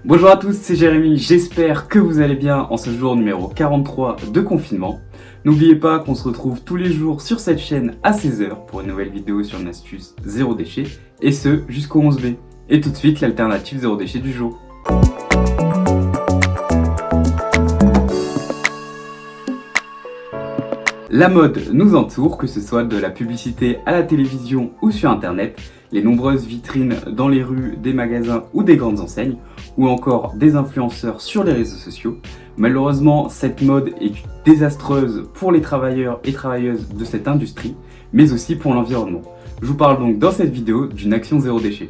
Bonjour à tous, c'est Jérémy, j'espère que vous allez bien en ce jour numéro 43 de confinement. N'oubliez pas qu'on se retrouve tous les jours sur cette chaîne à 16h pour une nouvelle vidéo sur une astuce zéro déchet, et ce jusqu'au 11B. Et tout de suite l'alternative zéro déchet du jour. La mode nous entoure, que ce soit de la publicité à la télévision ou sur internet, les nombreuses vitrines dans les rues, des magasins ou des grandes enseignes, ou encore des influenceurs sur les réseaux sociaux. Malheureusement, cette mode est désastreuse pour les travailleurs et travailleuses de cette industrie, mais aussi pour l'environnement. Je vous parle donc dans cette vidéo d'une action zéro déchet.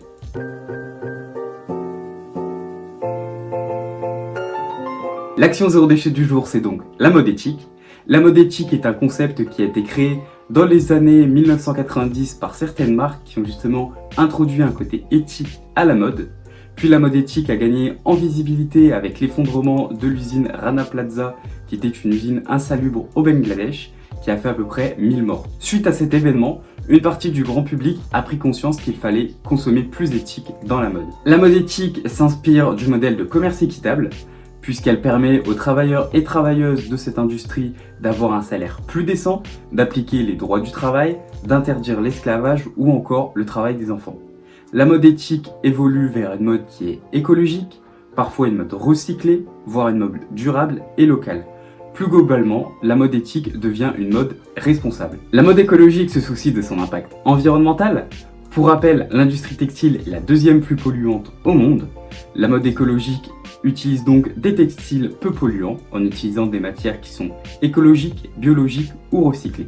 L'action zéro déchet du jour, c'est donc la mode éthique. La mode éthique est un concept qui a été créé dans les années 1990 par certaines marques qui ont justement introduit un côté éthique à la mode. Puis la mode éthique a gagné en visibilité avec l'effondrement de l'usine Rana Plaza, qui était une usine insalubre au Bangladesh, qui a fait à peu près 1000 morts. Suite à cet événement, une partie du grand public a pris conscience qu'il fallait consommer plus éthique dans la mode. La mode éthique s'inspire du modèle de commerce équitable, puisqu'elle permet aux travailleurs et travailleuses de cette industrie d'avoir un salaire plus décent, d'appliquer les droits du travail, d'interdire l'esclavage ou encore le travail des enfants. La mode éthique évolue vers une mode qui est écologique, parfois une mode recyclée, voire une mode durable et locale. Plus globalement, la mode éthique devient une mode responsable. La mode écologique se soucie de son impact environnemental. Pour rappel, l'industrie textile est la deuxième plus polluante au monde. La mode écologique utilise donc des textiles peu polluants en utilisant des matières qui sont écologiques, biologiques ou recyclées.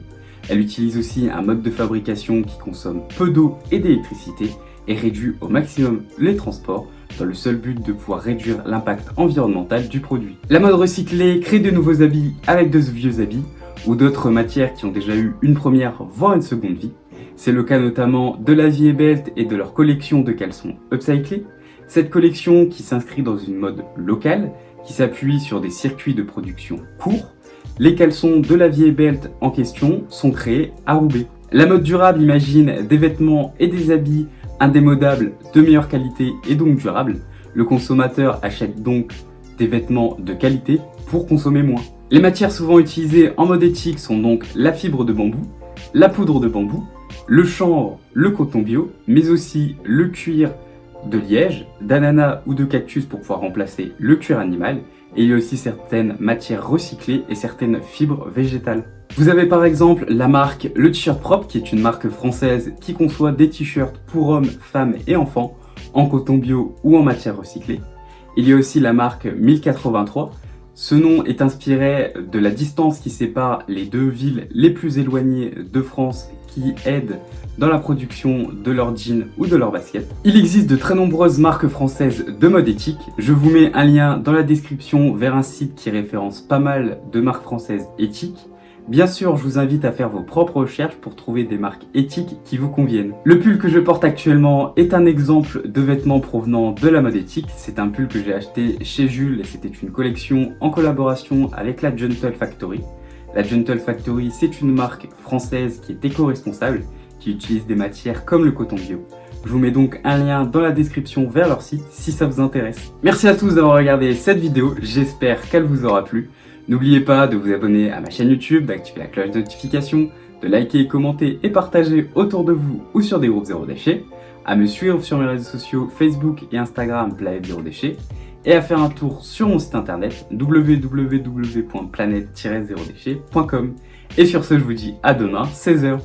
Elle utilise aussi un mode de fabrication qui consomme peu d'eau et d'électricité et réduit au maximum les transports dans le seul but de pouvoir réduire l'impact environnemental du produit. La mode recyclée crée de nouveaux habits avec de vieux habits ou d'autres matières qui ont déjà eu une première voire une seconde vie. C'est le cas notamment de la Vie et Belt et de leur collection de caleçons upcyclés. Cette collection qui s'inscrit dans une mode locale, qui s'appuie sur des circuits de production courts, les caleçons de la Vie et Belt en question sont créés à Roubaix. La mode durable imagine des vêtements et des habits indémodables de meilleure qualité et donc durables. Le consommateur achète donc des vêtements de qualité pour consommer moins. Les matières souvent utilisées en mode éthique sont donc la fibre de bambou, la poudre de bambou, le chanvre, le coton bio, mais aussi le cuir de liège, d'ananas ou de cactus pour pouvoir remplacer le cuir animal, et il y a aussi certaines matières recyclées et certaines fibres végétales. Vous avez par exemple la marque Le T-shirt Propre, qui est une marque française qui conçoit des t-shirts pour hommes, femmes et enfants en coton bio ou en matière recyclée. Il y a aussi la marque 1083. Ce nom est inspiré de la distance qui sépare les deux villes les plus éloignées de France qui aident dans la production de leurs jeans ou de leurs baskets. Il existe de très nombreuses marques françaises de mode éthique. Je vous mets un lien dans la description vers un site qui référence pas mal de marques françaises éthiques. Bien sûr, je vous invite à faire vos propres recherches pour trouver des marques éthiques qui vous conviennent. Le pull que je porte actuellement est un exemple de vêtements provenant de la mode éthique. C'est un pull que j'ai acheté chez Jules et c'était une collection en collaboration avec la Gentle Factory. La Gentle Factory, c'est une marque française qui est éco-responsable, qui utilise des matières comme le coton bio. Je vous mets donc un lien dans la description vers leur site si ça vous intéresse. Merci à tous d'avoir regardé cette vidéo, j'espère qu'elle vous aura plu. N'oubliez pas de vous abonner à ma chaîne YouTube, d'activer la cloche de notification, de liker, commenter et partager autour de vous ou sur des groupes zéro déchet, à me suivre sur mes réseaux sociaux Facebook et Instagram Planète Zéro Déchet, et à faire un tour sur mon site internet www.planète-0déchet.com. Et sur ce, je vous dis à demain, 16h.